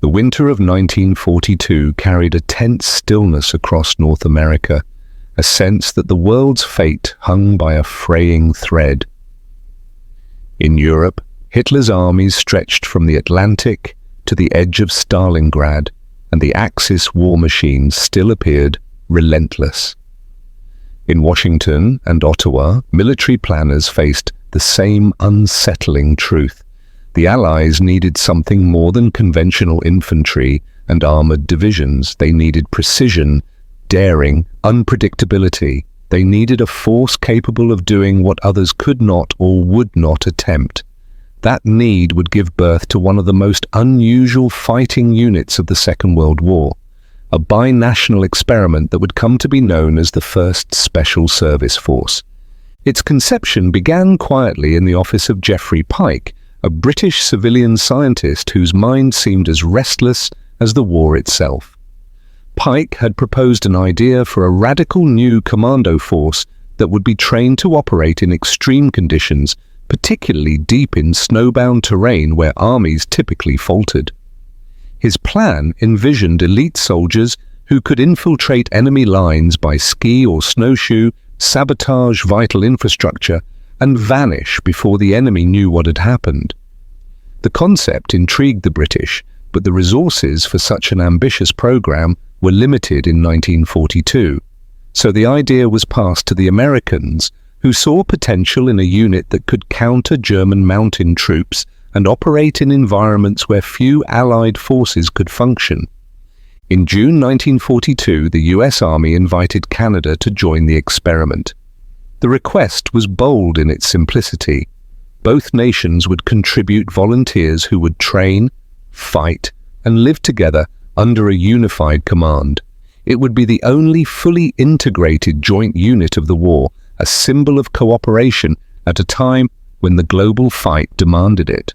The winter of 1942 carried a tense stillness across North America, a sense that the world's fate hung by a fraying thread. In Europe, Hitler's armies stretched from the Atlantic to the edge of Stalingrad, and the Axis war machine still appeared relentless. In Washington and Ottawa, military planners faced the same unsettling truth. The Allies needed something more than conventional infantry and armored divisions. They needed precision, daring, unpredictability. They needed a force capable of doing what others could not or would not attempt. That need would give birth to one of the most unusual fighting units of the Second World War, a binational experiment that would come to be known as the First Special Service Force. Its conception began quietly in the office of Geoffrey Pike, a British civilian scientist whose mind seemed as restless as the war itself. Pike had proposed an idea for a radical new commando force that would be trained to operate in extreme conditions, particularly deep in snowbound terrain where armies typically faltered. His plan envisioned elite soldiers who could infiltrate enemy lines by ski or snowshoe, sabotage vital infrastructure, and vanish before the enemy knew what had happened. The concept intrigued the British, but the resources for such an ambitious program were limited in 1942. So the idea was passed to the Americans, who saw potential in a unit that could counter German mountain troops and operate in environments where few Allied forces could function. In June 1942, the US Army invited Canada to join the experiment. The request was bold in its simplicity. Both nations would contribute volunteers who would train, fight, and live together under a unified command. It would be the only fully integrated joint unit of the war, a symbol of cooperation at a time when the global fight demanded it.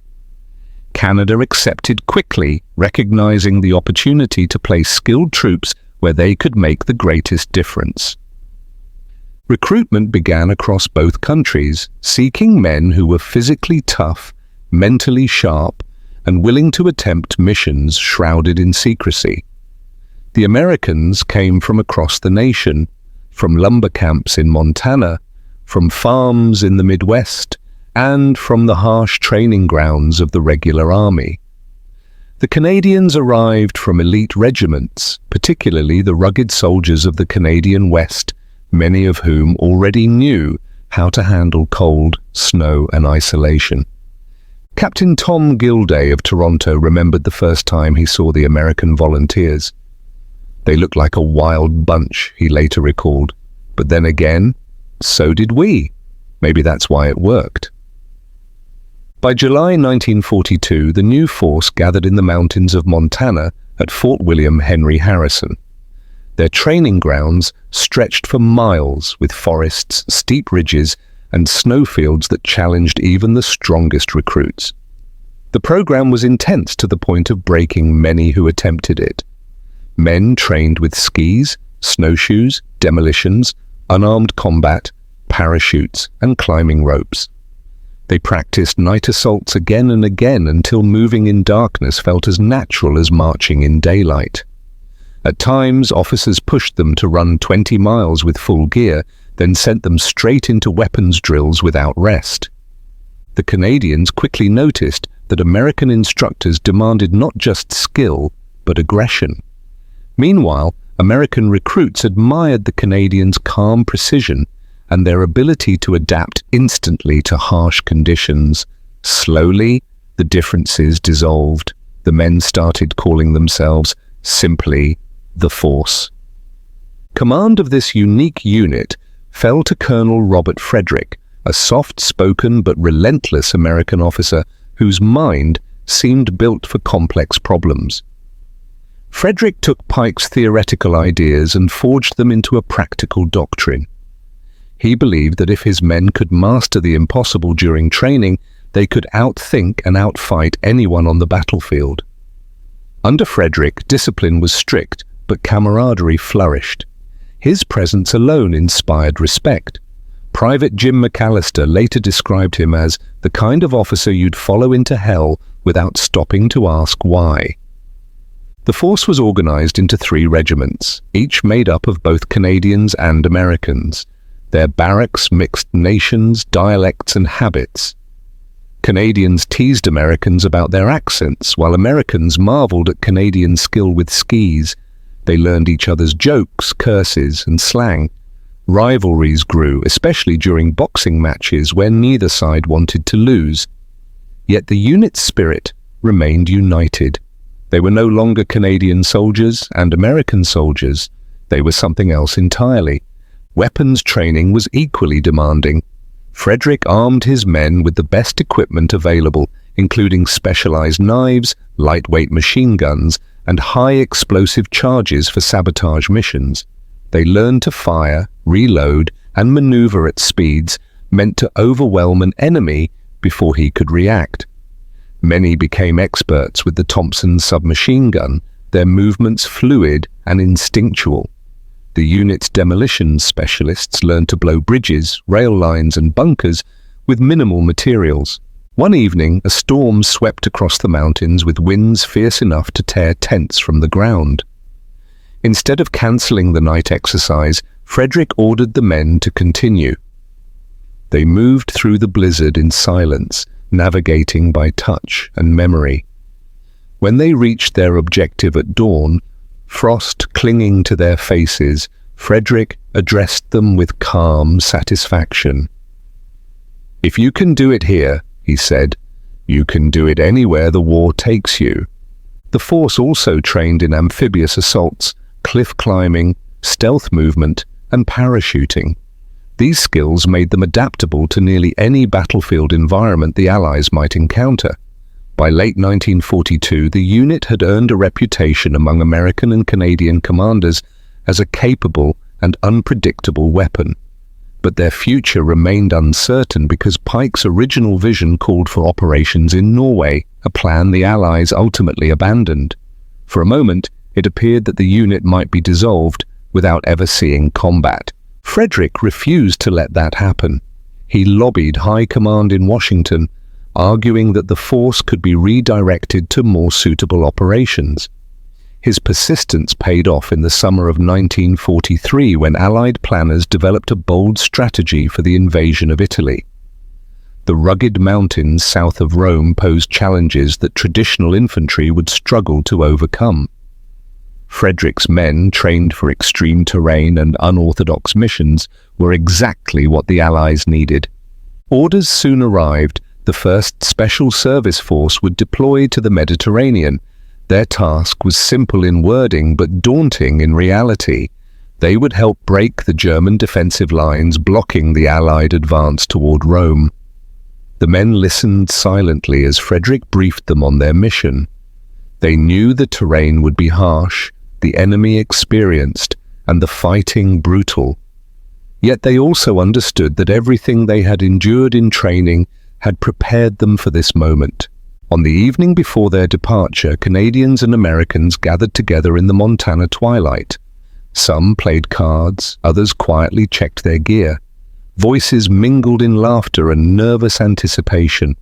Canada accepted quickly, recognizing the opportunity to place skilled troops where they could make the greatest difference. Recruitment began across both countries, seeking men who were physically tough, mentally sharp, and willing to attempt missions shrouded in secrecy. The Americans came from across the nation, from lumber camps in Montana, from farms in the Midwest, and from the harsh training grounds of the regular army. The Canadians arrived from elite regiments, particularly the rugged soldiers of the Canadian West, many of whom already knew how to handle cold, snow, and isolation. Captain Tom Gilday of Toronto remembered the first time he saw the American volunteers. They looked like a wild bunch, he later recalled. But then again, so did we. Maybe that's why it worked. By July 1942, the new force gathered in the mountains of Montana at Fort William Henry Harrison. Their training grounds stretched for miles with forests, steep ridges, and snowfields that challenged even the strongest recruits. The program was intense to the point of breaking many who attempted it. Men trained with skis, snowshoes, demolitions, unarmed combat, parachutes, and climbing ropes. They practiced night assaults again and again until moving in darkness felt as natural as marching in daylight. At times, officers pushed them to run 20 miles with full gear, then sent them straight into weapons drills without rest. The Canadians quickly noticed that American instructors demanded not just skill, but aggression. Meanwhile, American recruits admired the Canadians' calm precision and their ability to adapt instantly to harsh conditions. Slowly, the differences dissolved. The men started calling themselves simply the Force. Command of this unique unit fell to Colonel Robert Frederick, a soft-spoken but relentless American officer whose mind seemed built for complex problems. Frederick took Pike's theoretical ideas and forged them into a practical doctrine. He believed that if his men could master the impossible during training, they could outthink and outfight anyone on the battlefield. Under Frederick, discipline was strict, but camaraderie flourished. His presence alone inspired respect. Private Jim McAllister later described him as the kind of officer you'd follow into hell without stopping to ask why. The force was organized into 3 regiments, each made up of both Canadians and Americans. Their barracks mixed nations, dialects, and habits. Canadians teased Americans about their accents, while Americans marveled at Canadian skill with skis. They learned each other's jokes, curses, and slang. Rivalries grew, especially during boxing matches where neither side wanted to lose. Yet the unit's spirit remained united. They were no longer Canadian soldiers and American soldiers. They were something else entirely. Weapons training was equally demanding. Frederick armed his men with the best equipment available, including specialized knives, lightweight machine guns, and high explosive charges for sabotage missions. They learned to fire, reload, and maneuver at speeds meant to overwhelm an enemy before he could react. Many became experts with the Thompson submachine gun, their movements fluid and instinctual. The unit's demolition specialists learned to blow bridges, rail lines, and bunkers with minimal materials. One evening, a storm swept across the mountains with winds fierce enough to tear tents from the ground. Instead of cancelling the night exercise, Frederick ordered the men to continue. They moved through the blizzard in silence, navigating by touch and memory. When they reached their objective at dawn, frost clinging to their faces, Frederick addressed them with calm satisfaction. "If you can do it here," he said, "you can do it anywhere the war takes you." The force also trained in amphibious assaults, cliff climbing, stealth movement, and parachuting. These skills made them adaptable to nearly any battlefield environment the Allies might encounter. By late 1942, the unit had earned a reputation among American and Canadian commanders as a capable and unpredictable weapon. But their future remained uncertain because Pike's original vision called for operations in Norway, a plan the Allies ultimately abandoned. For a moment, it appeared that the unit might be dissolved without ever seeing combat. Frederick refused to let that happen. He lobbied high command in Washington, arguing that the force could be redirected to more suitable operations. His persistence paid off in the summer of 1943 when Allied planners developed a bold strategy for the invasion of Italy. The rugged mountains south of Rome posed challenges that traditional infantry would struggle to overcome. Frederick's men, trained for extreme terrain and unorthodox missions, were exactly what the Allies needed. Orders soon arrived. The 1st Special Service Force would deploy to the Mediterranean. Their task was simple in wording but daunting in reality. They would help break the German defensive lines blocking the Allied advance toward Rome. The men listened silently as Frederick briefed them on their mission. They knew the terrain would be harsh, the enemy experienced, and the fighting brutal. Yet they also understood that everything they had endured in training had prepared them for this moment. On the evening before their departure, Canadians and Americans gathered together in the Montana twilight. Some played cards, others quietly checked their gear. Voices mingled in laughter and nervous anticipation.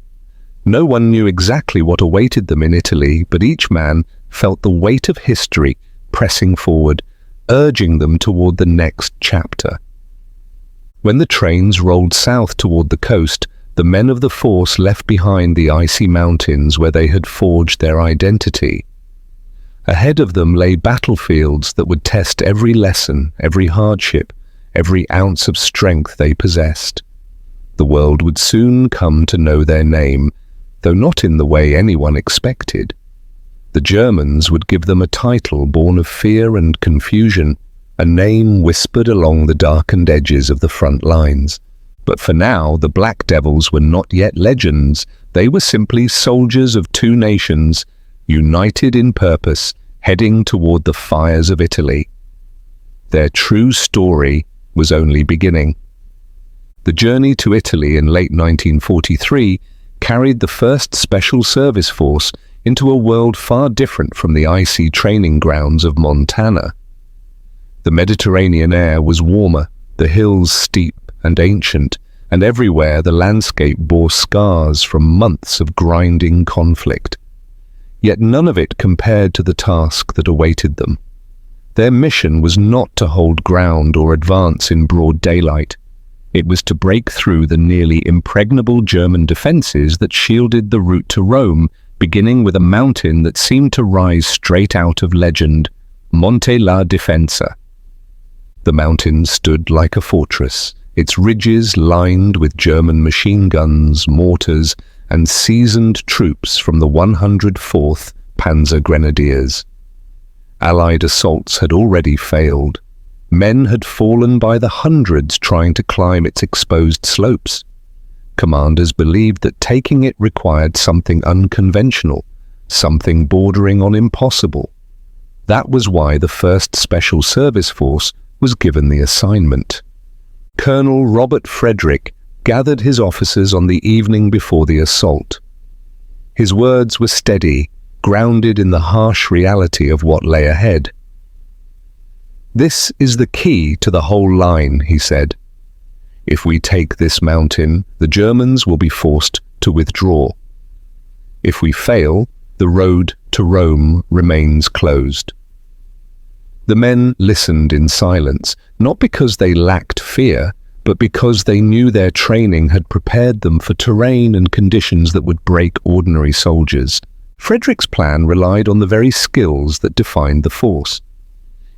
No one knew exactly what awaited them in Italy, but each man felt the weight of history pressing forward, urging them toward the next chapter. When the trains rolled south toward the coast, the men of the force left behind the icy mountains where they had forged their identity. Ahead of them lay battlefields that would test every lesson, every hardship, every ounce of strength they possessed. The world would soon come to know their name, though not in the way anyone expected. The Germans would give them a title born of fear and confusion, a name whispered along the darkened edges of the front lines. But for now, the Black Devils were not yet legends. They were simply soldiers of 2 nations, united in purpose, heading toward the fires of Italy. Their true story was only beginning. The journey to Italy in late 1943 carried the 1st Special Service Force into a world far different from the icy training grounds of Montana. The Mediterranean air was warmer, the hills steep and ancient, and everywhere the landscape bore scars from months of grinding conflict. Yet none of it compared to the task that awaited them. Their mission was not to hold ground or advance in broad daylight. It was to break through the nearly impregnable German defences that shielded the route to Rome, beginning with a mountain that seemed to rise straight out of legend, Monte La Difensa. The mountain stood like a fortress, its ridges lined with German machine guns, mortars, and seasoned troops from the 104th Panzer Grenadiers. Allied assaults had already failed. Men had fallen by the hundreds trying to climb its exposed slopes. Commanders believed that taking it required something unconventional, something bordering on impossible. That was why the 1st Special Service Force was given the assignment. Colonel Robert Frederick gathered his officers on the evening before the assault. His words were steady, grounded in the harsh reality of what lay ahead. "This is the key to the whole line," he said. "If we take this mountain, the Germans will be forced to withdraw. If we fail, the road to Rome remains closed." The men listened in silence, not because they lacked fear, but because they knew their training had prepared them for terrain and conditions that would break ordinary soldiers. Frederick's plan relied on the very skills that defined the force.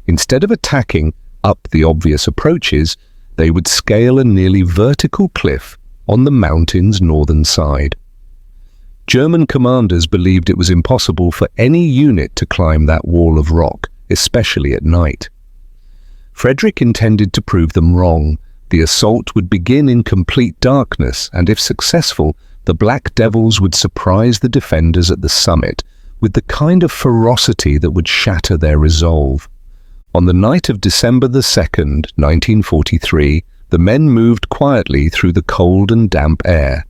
Instead of attacking up the obvious approaches, they would scale a nearly vertical cliff on the mountain's northern side. German commanders believed it was impossible for any unit to climb that wall of rock, especially at night. Frederick intended to prove them wrong. The assault would begin in complete darkness, and if successful, the Black Devils would surprise the defenders at the summit with the kind of ferocity that would shatter their resolve. On the night of December the 2nd, 1943, the men moved quietly through the cold and damp air.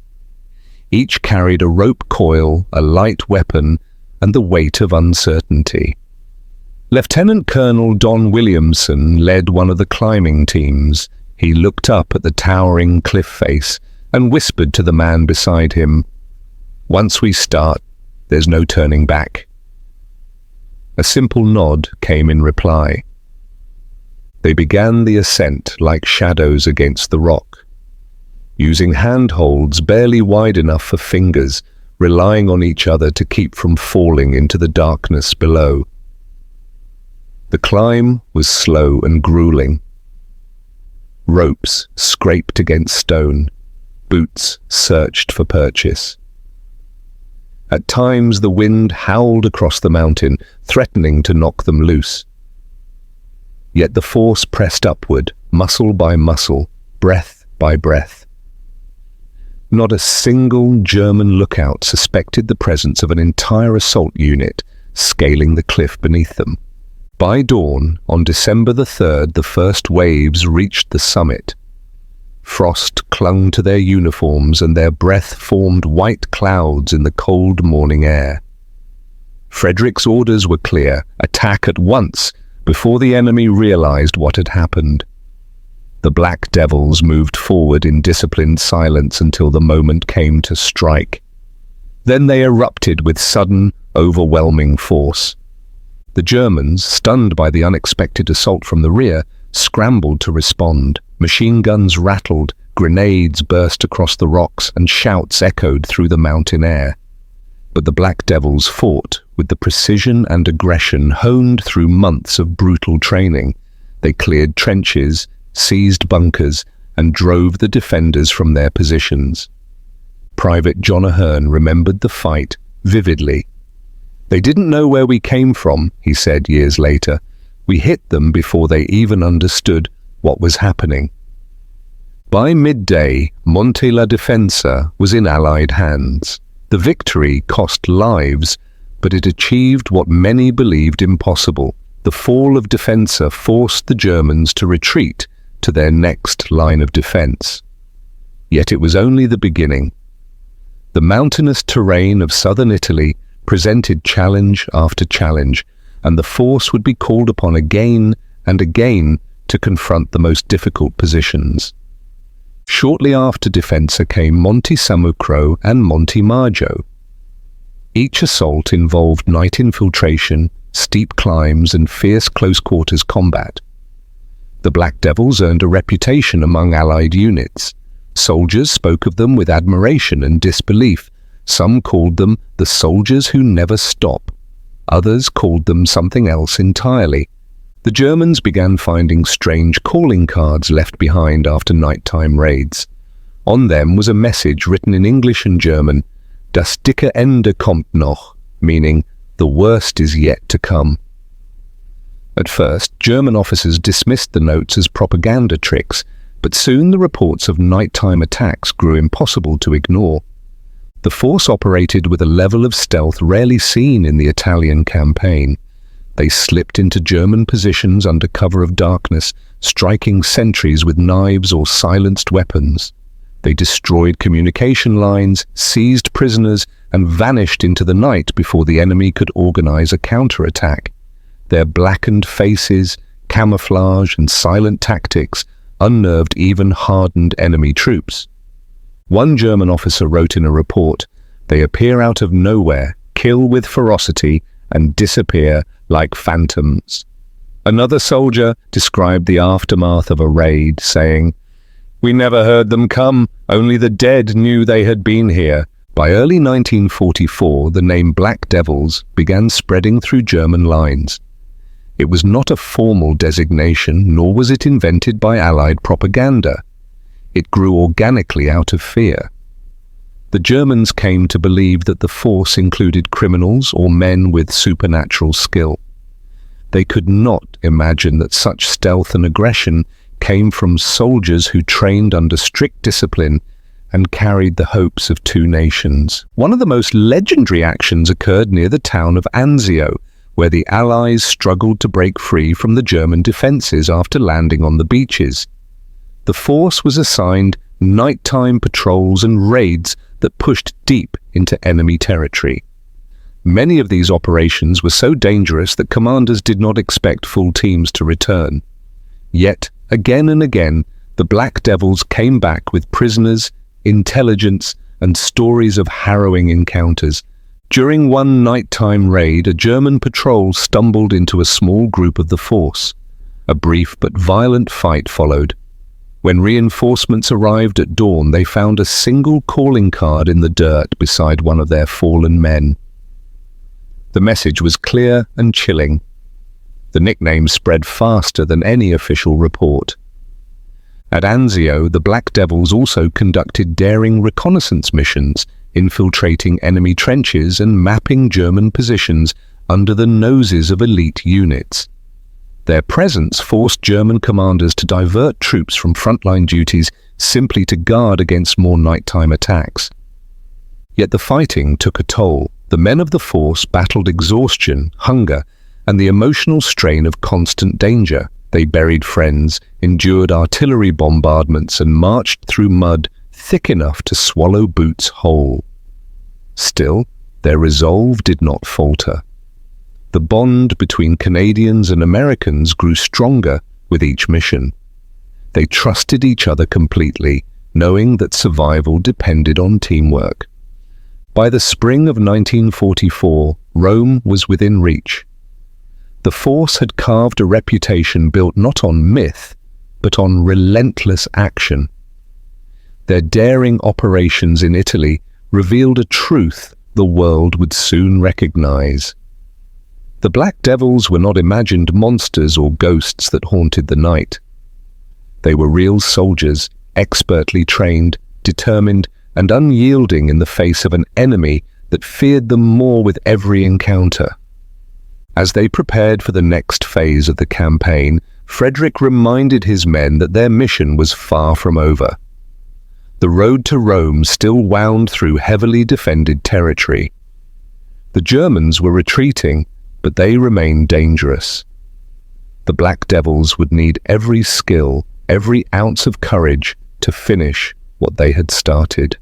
Each carried a rope coil, a light weapon, and the weight of uncertainty. Lieutenant Colonel Don Williamson led one of the climbing teams. He looked up at the towering cliff face and whispered to the man beside him, "Once we start, there's no turning back." A simple nod came in reply. They began the ascent like shadows against the rock, using handholds barely wide enough for fingers, relying on each other to keep from falling into the darkness below. The climb was slow and grueling. Ropes scraped against stone, boots searched for purchase. At times the wind howled across the mountain, threatening to knock them loose. Yet the force pressed upward, muscle by muscle, breath by breath. Not a single German lookout suspected the presence of an entire assault unit scaling the cliff beneath them. By dawn, on December the 3rd, the first waves reached the summit. Frost clung to their uniforms and their breath formed white clouds in the cold morning air. Frederick's orders were clear: attack at once, before the enemy realized what had happened. The Black Devils moved forward in disciplined silence until the moment came to strike. Then they erupted with sudden, overwhelming force. The Germans, stunned by the unexpected assault from the rear, scrambled to respond. Machine guns rattled, grenades burst across the rocks, and shouts echoed through the mountain air. But the Black Devils fought with the precision and aggression honed through months of brutal training. They cleared trenches, seized bunkers, and drove the defenders from their positions. Private John Ahern remembered the fight vividly. "They didn't know where we came from," he said years later. "We hit them before they even understood what was happening." By midday, Monte La Difensa was in Allied hands. The victory cost lives, but it achieved what many believed impossible. The fall of Difensa forced the Germans to retreat to their next line of defense. Yet it was only the beginning. The mountainous terrain of southern Italy presented challenge after challenge, and the force would be called upon again and again to confront the most difficult positions. Shortly after Difensa came Monte Sammucro and Monte Maggio. Each assault involved night infiltration, steep climbs, and fierce close-quarters combat. The Black Devils earned a reputation among Allied units. Soldiers spoke of them with admiration and disbelief. Some called them the soldiers who never stop. Others called them something else entirely. The Germans began finding strange calling cards left behind after nighttime raids. On them was a message written in English and German, "Das dicke Ende kommt noch," meaning, "the worst is yet to come." At first, German officers dismissed the notes as propaganda tricks, but soon the reports of nighttime attacks grew impossible to ignore. The force operated with a level of stealth rarely seen in the Italian campaign. They slipped into German positions under cover of darkness, striking sentries with knives or silenced weapons. They destroyed communication lines, seized prisoners, and vanished into the night before the enemy could organize a counterattack. Their blackened faces, camouflage, and silent tactics unnerved even hardened enemy troops. One German officer wrote in a report, "They appear out of nowhere, kill with ferocity, and disappear like phantoms." Another soldier described the aftermath of a raid, saying, "We never heard them come, only the dead knew they had been here." By early 1944, the name Black Devils began spreading through German lines. It was not a formal designation, nor was it invented by Allied propaganda. It grew organically out of fear. The Germans came to believe that the force included criminals or men with supernatural skill. They could not imagine that such stealth and aggression came from soldiers who trained under strict discipline and carried the hopes of two nations. One of the most legendary actions occurred near the town of Anzio, where the Allies struggled to break free from the German defences after landing on the beaches. The force was assigned nighttime patrols and raids that pushed deep into enemy territory. Many of these operations were so dangerous that commanders did not expect full teams to return. Yet, again and again, the Black Devils came back with prisoners, intelligence, and stories of harrowing encounters. During one nighttime raid, a German patrol stumbled into a small group of the force. A brief but violent fight followed. When reinforcements arrived at dawn, they found a single calling card in the dirt beside one of their fallen men. The message was clear and chilling. The nickname spread faster than any official report. At Anzio, the Black Devils also conducted daring reconnaissance missions, infiltrating enemy trenches and mapping German positions under the noses of elite units. Their presence forced German commanders to divert troops from frontline duties simply to guard against more nighttime attacks. Yet the fighting took a toll. The men of the force battled exhaustion, hunger, and the emotional strain of constant danger. They buried friends, endured artillery bombardments, and marched through mud thick enough to swallow boots whole. Still, their resolve did not falter. The bond between Canadians and Americans grew stronger with each mission. They trusted each other completely, knowing that survival depended on teamwork. By the spring of 1944, Rome was within reach. The force had carved a reputation built not on myth, but on relentless action. Their daring operations in Italy revealed a truth the world would soon recognize. The Black Devils were not imagined monsters or ghosts that haunted the night. They were real soldiers, expertly trained, determined, and unyielding in the face of an enemy that feared them more with every encounter. As they prepared for the next phase of the campaign, Frederick reminded his men that their mission was far from over. The road to Rome still wound through heavily defended territory. The Germans were retreating, but they remained dangerous. The Black Devils would need every skill, every ounce of courage to finish what they had started.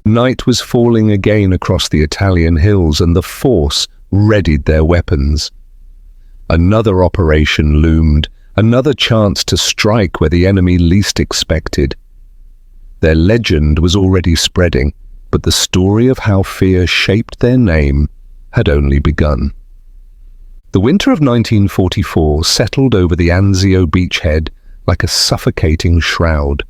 Night was falling again across the Italian hills, and the force readied their weapons. Another operation loomed, another chance to strike where the enemy least expected. Their legend was already spreading. but the story of how fear shaped their name had only begun. The winter of 1944 settled over the Anzio beachhead like a suffocating shroud.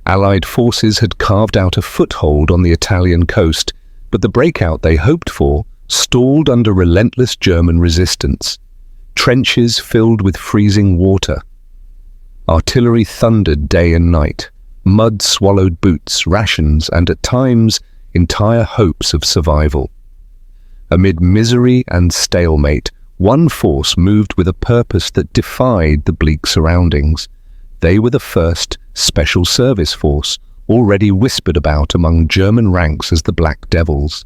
Allied forces had carved out a foothold on the Italian coast, but the breakout they hoped for stalled under relentless German resistance. Trenches filled with freezing water. Artillery thundered day and night. Mud swallowed boots, rations, and at times entire hopes of survival. Amid misery and stalemate, one force moved with a purpose that defied the bleak surroundings. They were the first Special Service Force, already whispered about among German ranks as the Black Devils.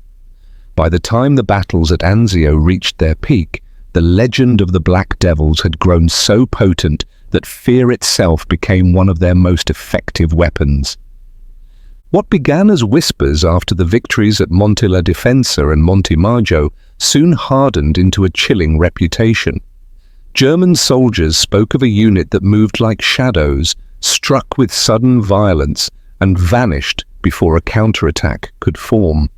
By the time the battles at Anzio reached their peak, the legend of the Black Devils had grown so potent that fear itself became one of their most effective weapons. What began as whispers after the victories at Monte La Difensa and Monte Maggio soon hardened into a chilling reputation. German soldiers spoke of a unit that moved like shadows, struck with sudden violence, and vanished before a counterattack could form.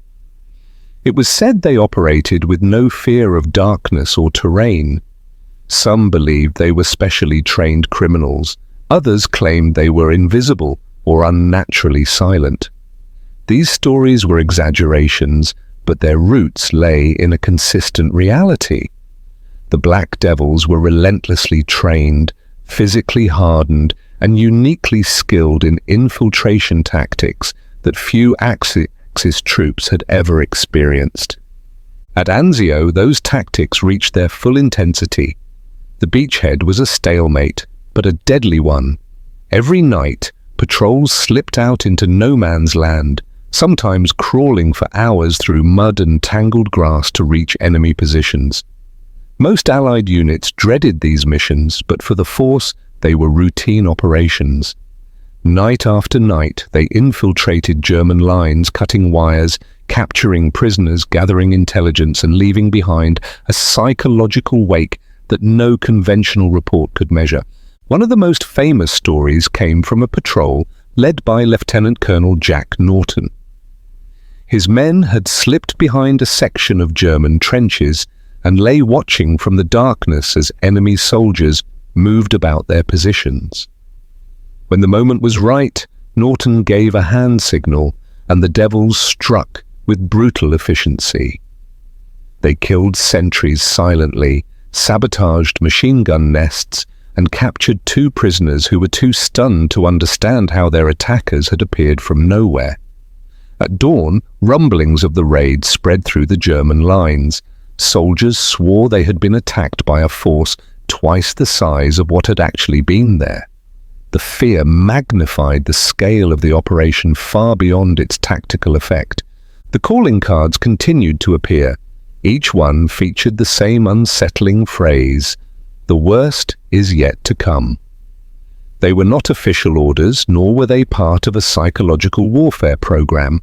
It was said they operated with no fear of darkness or terrain. Some believed they were specially trained criminals. Others claimed they were invisible or unnaturally silent. These stories were exaggerations, but their roots lay in a consistent reality. The Black Devils were relentlessly trained, physically hardened, and uniquely skilled in infiltration tactics that few Axis troops had ever experienced. At Anzio, those tactics reached their full intensity. The beachhead was a stalemate, but a deadly one. Every night, patrols slipped out into no man's land, sometimes crawling for hours through mud and tangled grass to reach enemy positions. Most Allied units dreaded these missions, but for the force, they were routine operations. Night after night, they infiltrated German lines, cutting wires, capturing prisoners, gathering intelligence, and leaving behind a psychological wake that no conventional report could measure. One of the most famous stories came from a patrol led by Lieutenant Colonel Jack Norton. His men had slipped behind a section of German trenches and lay watching from the darkness as enemy soldiers moved about their positions. When the moment was right, Norton gave a hand signal, and the Devils struck with brutal efficiency. They killed sentries silently, sabotaged machine gun nests, and captured 2 prisoners who were too stunned to understand how their attackers had appeared from nowhere. At dawn, rumblings of the raid spread through the German lines. Soldiers swore they had been attacked by a force twice the size of what had actually been there. The fear magnified the scale of the operation far beyond its tactical effect. The calling cards continued to appear. Each one featured the same unsettling phrase, "The worst is yet to come." They were not official orders, nor were they part of a psychological warfare program.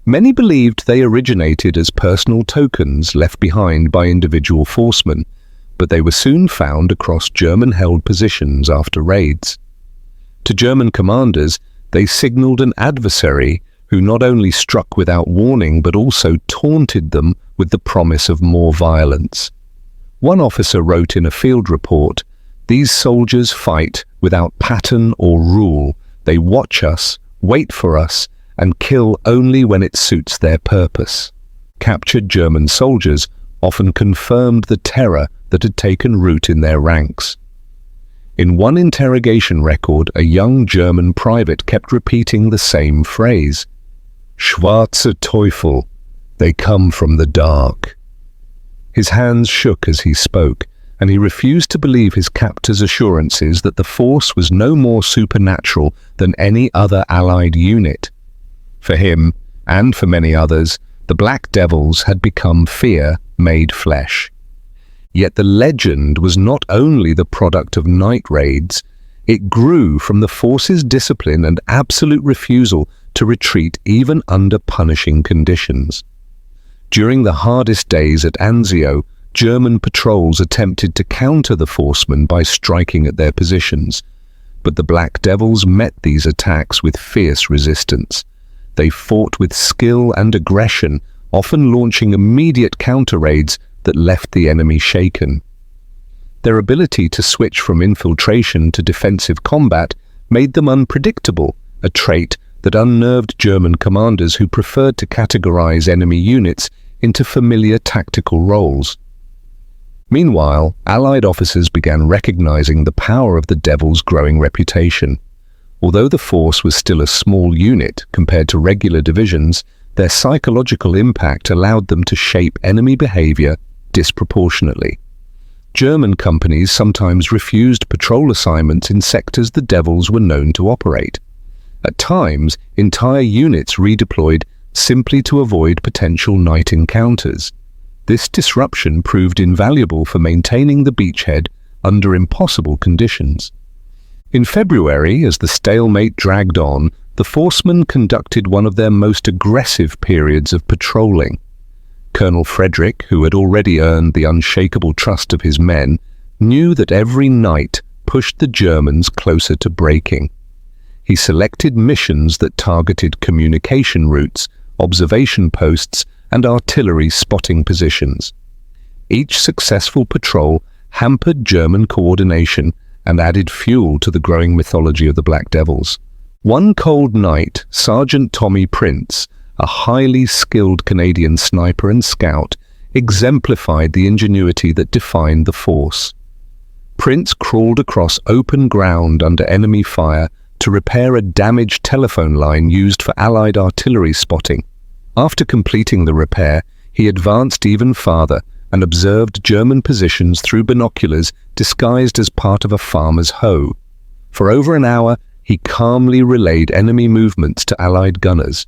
Many believed they originated as personal tokens left behind by individual forcemen, but they were soon found across German-held positions after raids. To German commanders, they signaled an adversary who not only struck without warning but also taunted them with the promise of more violence. One officer wrote in a field report, "These soldiers fight without pattern or rule. They watch us, wait for us, and kill only when it suits their purpose." Captured German soldiers often confirmed the terror that had taken root in their ranks. In one interrogation record, a young German private kept repeating the same phrase, "Schwarze Teufel, they come from the dark." His hands shook as he spoke, and he refused to believe his captor's assurances that the force was no more supernatural than any other Allied unit. For him, and for many others, the Black Devils had become fear made flesh. Yet the legend was not only the product of night raids, it grew from the force's discipline and absolute refusal to retreat even under punishing conditions. During the hardest days at Anzio, German patrols attempted to counter the forcemen by striking at their positions, but the Black Devils met these attacks with fierce resistance. They fought with skill and aggression, often launching immediate counter-raids that left the enemy shaken. Their ability to switch from infiltration to defensive combat made them unpredictable, a trait that unnerved German commanders who preferred to categorize enemy units into familiar tactical roles. Meanwhile, Allied officers began recognizing the power of the Devil's growing reputation. Although the force was still a small unit compared to regular divisions, their psychological impact allowed them to shape enemy behavior disproportionately. German companies sometimes refused patrol assignments in sectors the Devils were known to operate. At times, entire units redeployed simply to avoid potential night encounters. This disruption proved invaluable for maintaining the beachhead under impossible conditions. In February, as the stalemate dragged on, the Forcemen conducted one of their most aggressive periods of patrolling. Colonel Frederick, who had already earned the unshakable trust of his men, knew that every night pushed the Germans closer to breaking. He selected missions that targeted communication routes, observation posts, and artillery spotting positions. Each successful patrol hampered German coordination and added fuel to the growing mythology of the Black Devils. One cold night, Sergeant Tommy Prince, a highly skilled Canadian sniper and scout, exemplified the ingenuity that defined the force. Prince crawled across open ground under enemy fire to repair a damaged telephone line used for Allied artillery spotting. After completing the repair, he advanced even farther and observed German positions through binoculars disguised as part of a farmer's hoe. For over an hour, he calmly relayed enemy movements to Allied gunners.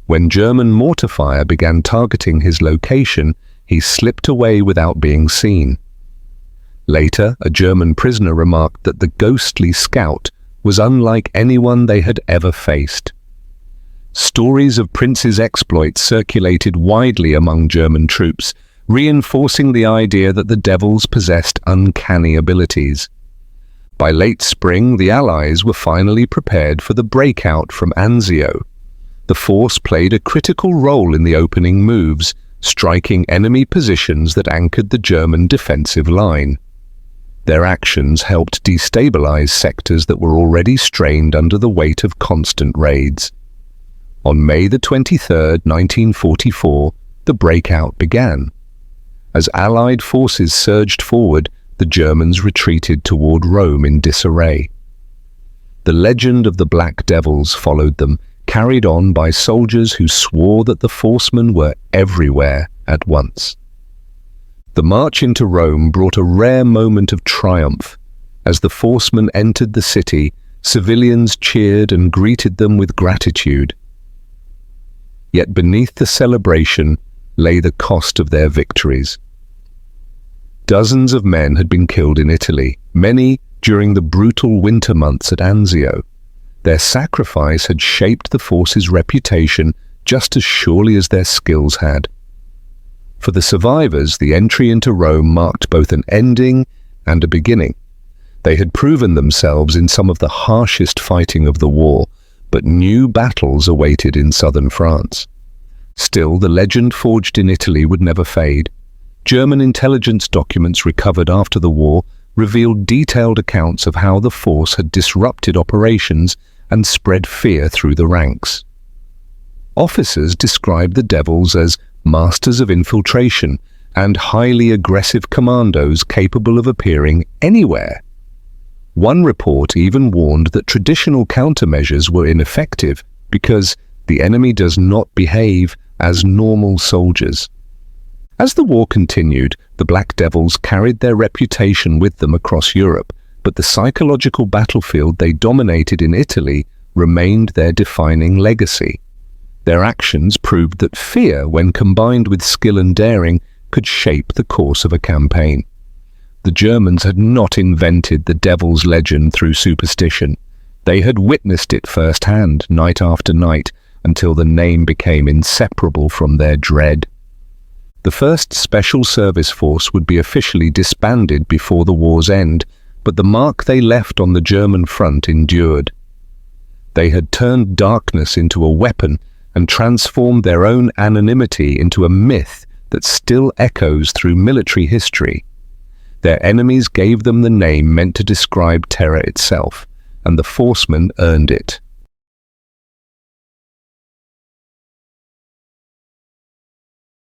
When German mortar fire began targeting his location, he slipped away without being seen. Later, a German prisoner remarked that the ghostly scout was unlike anyone they had ever faced. Stories of Prince's exploits circulated widely among German troops, reinforcing the idea that the Devils possessed uncanny abilities. By late spring, the Allies were finally prepared for the breakout from Anzio. The force played a critical role in the opening moves, striking enemy positions that anchored the German defensive line. Their actions helped destabilize sectors that were already strained under the weight of constant raids. On May the 23rd, 1944, the breakout began. As Allied forces surged forward, the Germans retreated toward Rome in disarray. The legend of the Black Devils followed them, carried on by soldiers who swore that the Forcemen were everywhere at once. The march into Rome brought a rare moment of triumph. As the Forcemen entered the city, civilians cheered and greeted them with gratitude. Yet beneath the celebration lay the cost of their victories. Dozens of men had been killed in Italy, many during the brutal winter months at Anzio. Their sacrifice had shaped the force's reputation just as surely as their skills had. For the survivors, the entry into Rome marked both an ending and a beginning. They had proven themselves in some of the harshest fighting of the war, but new battles awaited in southern France. Still, the legend forged in Italy would never fade. German intelligence documents recovered after the war revealed detailed accounts of how the force had disrupted operations and spread fear through the ranks. Officers described the Devils as masters of infiltration and highly aggressive commandos capable of appearing anywhere. One report even warned that traditional countermeasures were ineffective because the enemy does not behave as normal soldiers. As the war continued, the Black Devils carried their reputation with them across Europe, but the psychological battlefield they dominated in Italy remained their defining legacy. Their actions proved that fear, when combined with skill and daring, could shape the course of a campaign. The Germans had not invented the Devil's legend through superstition. They had witnessed it firsthand, night after night, until the name became inseparable from their dread. The 1st Special Service Force would be officially disbanded before the war's end, but the mark they left on the German front endured. They had turned darkness into a weapon and transformed their own anonymity into a myth that still echoes through military history. Their enemies gave them the name meant to describe terror itself, and the Forcemen earned it.